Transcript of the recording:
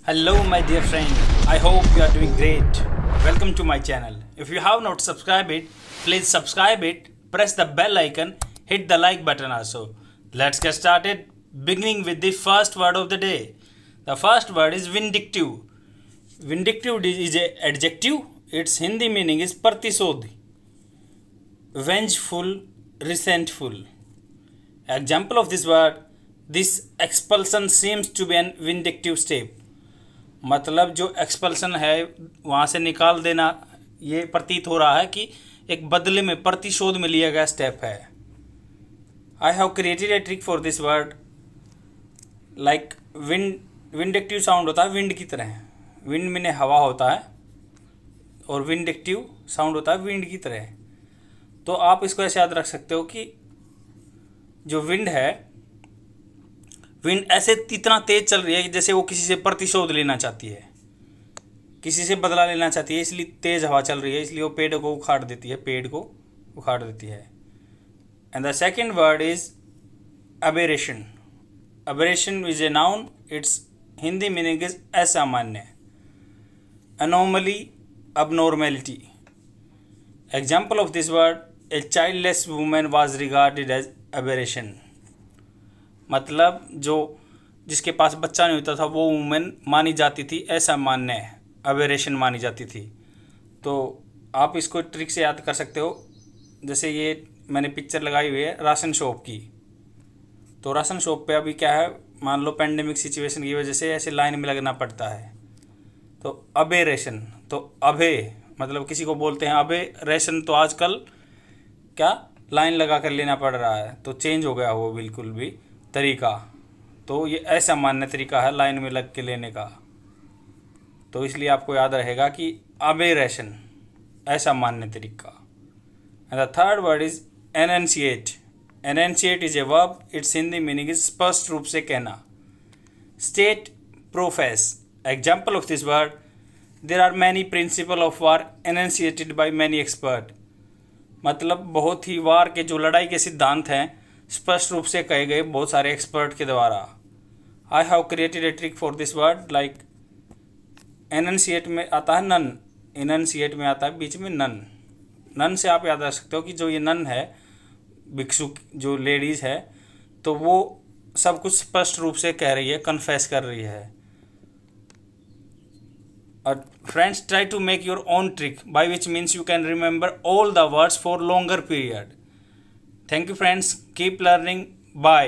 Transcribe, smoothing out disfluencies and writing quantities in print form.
Hello, my dear friend. I hope you are doing great. Welcome to my channel. If you have not subscribed it, please subscribe it. Press the bell icon. Hit the like button also. Let's get started. Beginning with the first word of the day. The first word is vindictive. Vindictive is a adjective. Its Hindi meaning is प्रतिशोध, vengeful, resentful. Example of this word: this expulsion seems to be an vindictive step. मतलब जो expulsion है वहाँ से निकाल देना, ये प्रतीत हो रहा है कि एक बदले में प्रतिशोध में लिया गया स्टेप है. आई have created a trick for this word. Like vindictive sound होता है विंड की तरह. विंड में हवा होता है और विंडिक्टिव साउंड होता है विंड की तरह. तो आप इसको ऐसे याद रख सकते हो कि जो विंड है, विंड ऐसे इतना तेज चल रही है कि जैसे वो किसी से प्रतिशोध लेना चाहती है, किसी से बदला लेना चाहती है. इसलिए तेज हवा चल रही है, इसलिए वो पेड़ को उखाड़ देती है, पेड़ को उखाड़ देती है. And the second word is aberration. Aberration is a noun. It's Hindi meaning is असामान्य, anomaly, abnormality. Example of this word: a childless woman was regarded as aberration. मतलब जिसके पास बच्चा नहीं होता था वो वुमेन मानी जाती थी असामान्य, अबेरेशन मानी जाती थी. तो आप इसको ट्रिक से याद कर सकते हो. जैसे ये मैंने पिक्चर लगाई हुई है राशन शॉप की. तो राशन शॉप पे अभी क्या है, मान लो पेंडेमिक सिचुएशन की वजह से ऐसे लाइन में लगना पड़ता है. तो अबेरेशन, तो अबे मतलब किसी को बोलते हैं अबे. रेशन तो आजकल क्या लाइन लगा कर लेना पड़ रहा है, तो चेंज हो गया वो बिल्कुल भी तरीका. तो ये असामान्य तरीका है लाइन में लग के लेने का. तो इसलिए आपको याद रहेगा कि अबेरेशन असामान्य तरीका. And the third word is enunciate. Enunciate is a verb. It's Hindi meaning is स्पष्ट रूप से कहना. State, profess. Example of this word: there are many principles of war enunciated by many experts. मतलब बहुत ही वार के जो लड़ाई के सिद्धांत हैं स्पष्ट रूप से कहे गए बहुत सारे एक्सपर्ट के द्वारा. I have created a trick for this word. Like enunciate में आता है नन, एनंशिएट में आता है बीच में नन. नन से आप याद रख सकते हो कि जो ये नन है, भिक्षु जो लेडीज़ है, तो वो सब कुछ स्पष्ट रूप से कह रही है, कन्फेस कर रही है. Friends, try to make your own trick, by which means you can remember all the words for longer period. Thank you friends. Keep learning. Bye.